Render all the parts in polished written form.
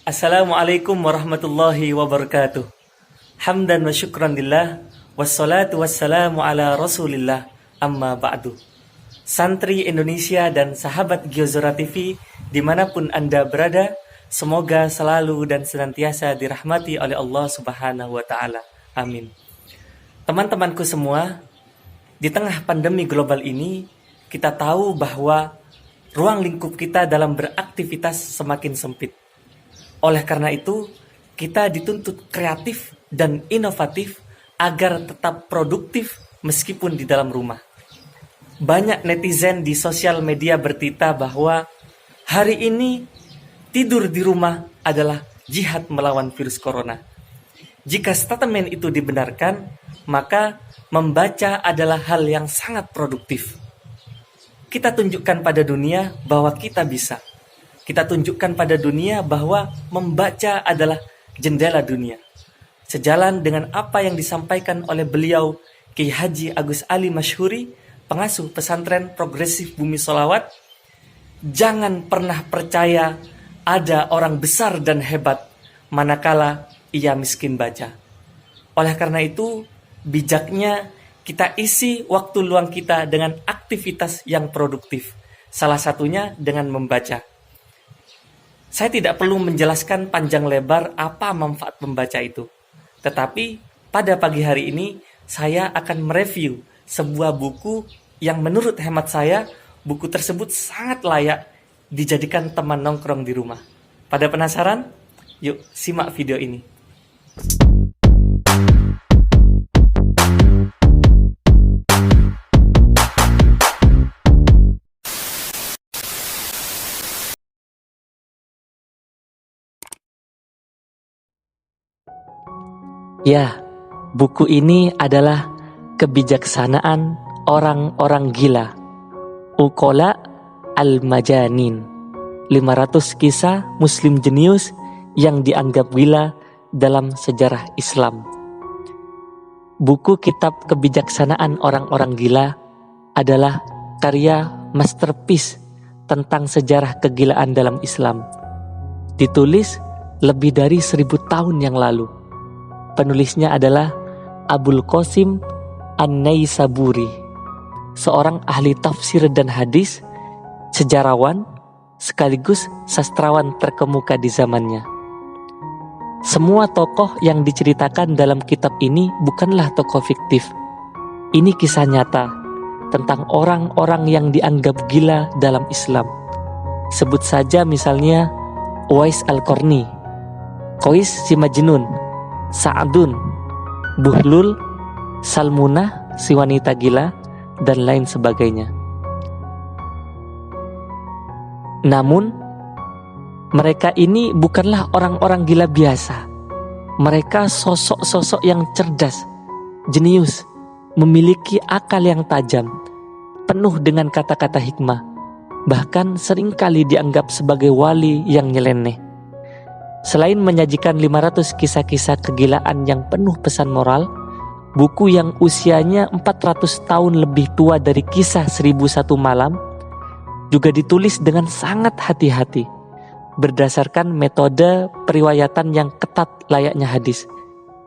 Assalamualaikum warahmatullahi wabarakatuh. Hamdan wa syukran lillah, wassalatu wassalamu ala rasulillah, amma ba'du. Santri Indonesia dan sahabat Geozora TV dimanapun Anda berada, semoga selalu dan senantiasa dirahmati oleh Allah Subhanahu wa Ta'ala. Amin. Teman-temanku semua, di tengah pandemi global ini, kita tahu bahwa ruang lingkup kita dalam beraktivitas semakin sempit. Oleh karena itu, kita dituntut kreatif dan inovatif agar tetap produktif meskipun di dalam rumah. Banyak netizen di sosial media bertita bahwa hari ini tidur di rumah adalah jihad melawan virus corona. Jika statement itu dibenarkan, maka membaca adalah hal yang sangat produktif. Kita tunjukkan pada dunia bahwa kita bisa. Kita tunjukkan pada dunia bahwa membaca adalah jendela dunia. Sejalan dengan apa yang disampaikan oleh beliau Kiai Haji Agus Ali Masyhuri, pengasuh pesantren progresif Bumi Sholawat, jangan pernah percaya ada orang besar dan hebat manakala ia miskin baca. Oleh karena itu, bijaknya kita isi waktu luang kita dengan aktivitas yang produktif. Salah satunya dengan membaca. Saya tidak perlu menjelaskan panjang lebar apa manfaat membaca itu. Tetapi pada pagi hari ini saya akan mereview sebuah buku yang menurut hemat saya buku tersebut sangat layak dijadikan teman nongkrong di rumah. Pada penasaran? Yuk simak video ini. Ya, buku ini adalah Kebijaksanaan Orang-orang Gila, Uqala Al-Majanin, 500 kisah Muslim jenius yang dianggap gila dalam sejarah Islam. Buku kitab Kebijaksanaan Orang-orang Gila adalah karya masterpiece tentang sejarah kegilaan dalam Islam. Ditulis lebih dari 1000 tahun yang lalu. Penulisnya adalah Abul Qasim An-Naisaburi, seorang ahli tafsir dan hadis, sejarawan, sekaligus sastrawan terkemuka di zamannya. Semua tokoh yang diceritakan dalam kitab ini bukanlah tokoh fiktif. Ini kisah nyata tentang orang-orang yang dianggap gila dalam Islam. Sebut saja misalnya Uwais Al-Qarni, Qais si Majnun, Sa'dun, Buhlul, Salmunah si wanita gila, dan lain sebagainya. Namun, mereka ini bukanlah orang-orang gila biasa. Mereka sosok-sosok yang cerdas, jenius, memiliki akal yang tajam, penuh dengan kata-kata hikmah, bahkan seringkali dianggap sebagai wali yang nyeleneh. Selain menyajikan 500 kisah-kisah kegilaan yang penuh pesan moral, buku yang usianya 400 tahun lebih tua dari kisah 1001 malam juga ditulis dengan sangat hati-hati, berdasarkan metode periwayatan yang ketat layaknya hadis.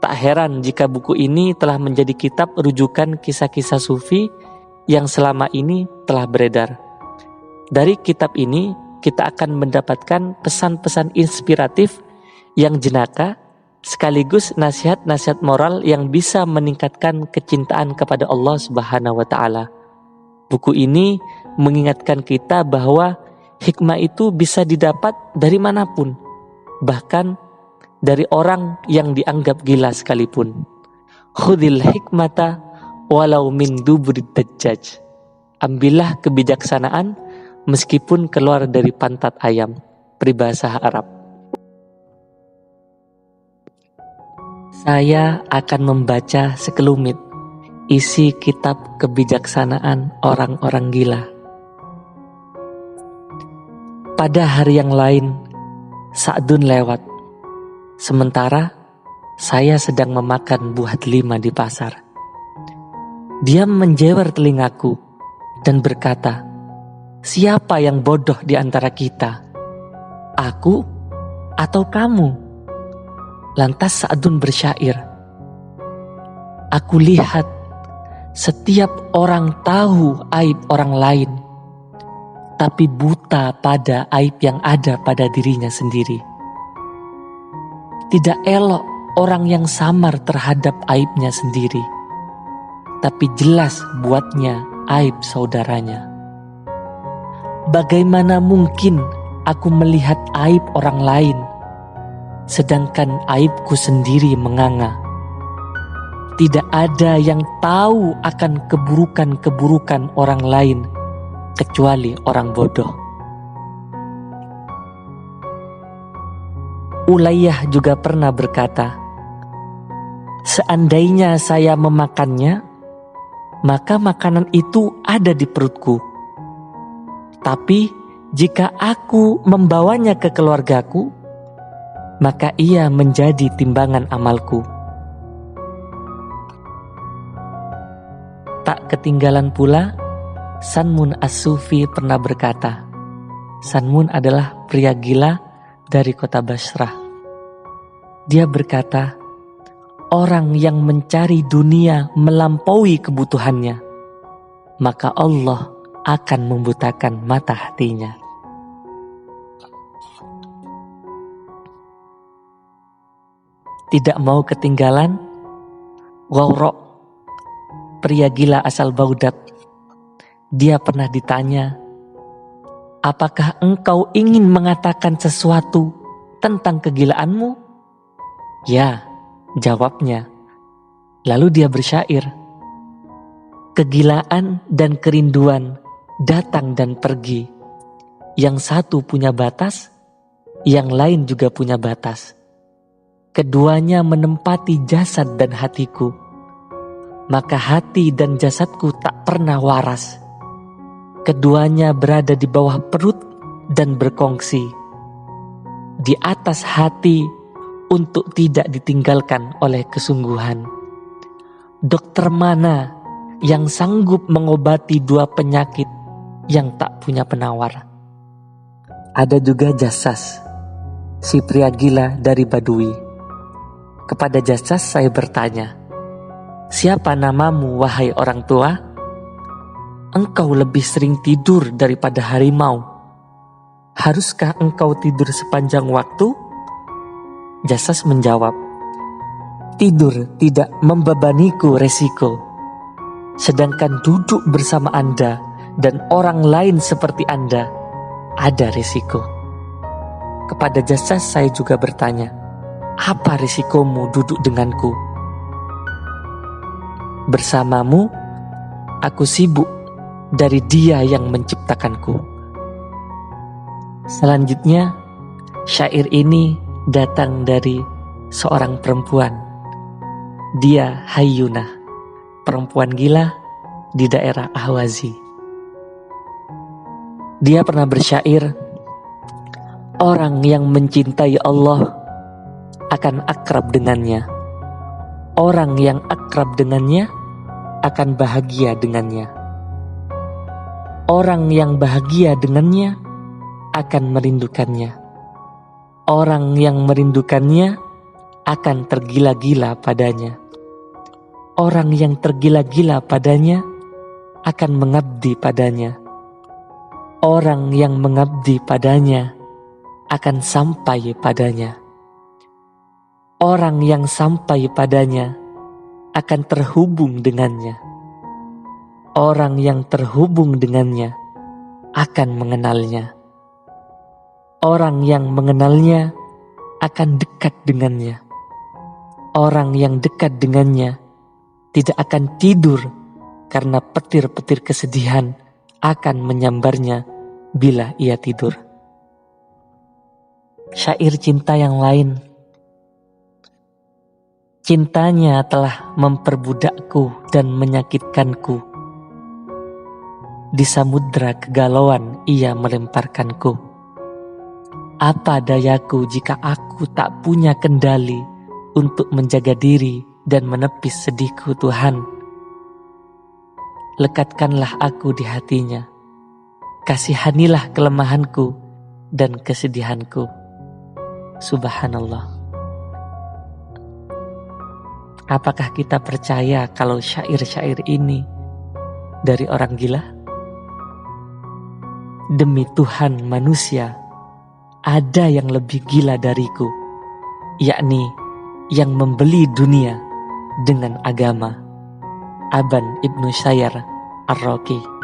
Tak heran jika buku ini telah menjadi kitab rujukan kisah-kisah sufi yang selama ini telah beredar. Dari kitab ini kita akan mendapatkan pesan-pesan inspiratif yang jenaka, sekaligus nasihat-nasihat moral yang bisa meningkatkan kecintaan kepada Allah Subhanahu wa Ta'ala. Buku ini mengingatkan kita bahwa hikmah itu bisa didapat dari manapun, bahkan dari orang yang dianggap gila sekalipun. Khudil hikmata walau min duburid dajjaj. Ambillah kebijaksanaan meskipun keluar dari pantat ayam. Peribahasa Arab. Saya akan membaca sekelumit isi kitab Kebijaksanaan Orang-orang Gila. Pada hari yang lain, Sa'dun lewat. Sementara saya sedang memakan buah delima di pasar. Dia menjewer telingaku dan berkata, "Siapa yang bodoh di antara kita? Aku atau kamu? Lantas Sa'dun bersyair, aku lihat setiap orang tahu aib orang lain, tapi buta pada aib yang ada pada dirinya sendiri. Tidak elok orang yang samar terhadap aibnya sendiri, tapi jelas buatnya aib saudaranya. Bagaimana mungkin aku melihat aib orang lain, sedangkan aibku sendiri menganga? Tidak ada yang tahu akan keburukan-keburukan orang lain kecuali orang bodoh. Ulayyah juga pernah berkata, seandainya saya memakannya, maka makanan itu ada di perutku. Tapi jika aku membawanya ke keluargaku, maka ia menjadi timbangan amalku. Tak ketinggalan pula, Sanmun As-Sufi pernah berkata, Sanmun adalah pria gila dari kota Basrah. Dia berkata, orang yang mencari dunia melampaui kebutuhannya, maka Allah akan membutakan mata hatinya. Tidak mau ketinggalan, Ghawra', pria gila asal Baghdad. Dia pernah ditanya, apakah engkau ingin mengatakan sesuatu tentang kegilaanmu? Ya, jawabnya. Lalu dia bersyair, kegilaan dan kerinduan datang dan pergi. Yang satu punya batas, yang lain juga punya batas. Keduanya menempati jasad dan hatiku, maka hati dan jasadku tak pernah waras. Keduanya berada di bawah perut dan berkongsi di atas hati untuk tidak ditinggalkan oleh kesungguhan. Dokter mana yang sanggup mengobati dua penyakit yang tak punya penawar? Ada juga Jassas, si pria gila dari Badui. Kepada Jassas saya bertanya, siapa namamu wahai orang tua? Engkau lebih sering tidur daripada harimau. Haruskah engkau tidur sepanjang waktu? Jassas menjawab, tidur tidak membebaniku resiko. Sedangkan duduk bersama Anda dan orang lain seperti Anda ada risiko. Kepada Jassas saya juga bertanya, apa risikomu duduk denganku? Bersamamu, aku sibuk dari Dia yang menciptakanku. Selanjutnya, syair ini datang dari seorang perempuan. Dia Hayyunah, perempuan gila di daerah Ahwazi. Dia pernah bersyair, orang yang mencintai Allah akan akrab dengannya. Orang yang akrab dengannya akan bahagia dengannya. Orang yang bahagia dengannya akan merindukannya. Orang yang merindukannya akan tergila-gila padanya. Orang yang tergila-gila padanya akan mengabdi padanya. Orang yang mengabdi padanya akan sampai padanya. Orang yang sampai padanya akan terhubung dengannya. Orang yang terhubung dengannya akan mengenalnya. Orang yang mengenalnya akan dekat dengannya. Orang yang dekat dengannya tidak akan tidur karena petir-petir kesedihan akan menyambarnya bila ia tidur. Syair cinta yang lain. Cintanya telah memperbudakku dan menyakitkanku. Di samudra kegalauan ia melemparkanku. Apa dayaku jika aku tak punya kendali untuk menjaga diri dan menepis sedihku, Tuhan. Lekatkanlah aku di hatinya. Kasihanilah kelemahanku dan kesedihanku. Subhanallah. Apakah kita percaya kalau syair-syair ini dari orang gila? Demi Tuhan manusia, ada yang lebih gila dariku, yakni yang membeli dunia dengan agama. Aban Ibnu Syair Ar-Raqi.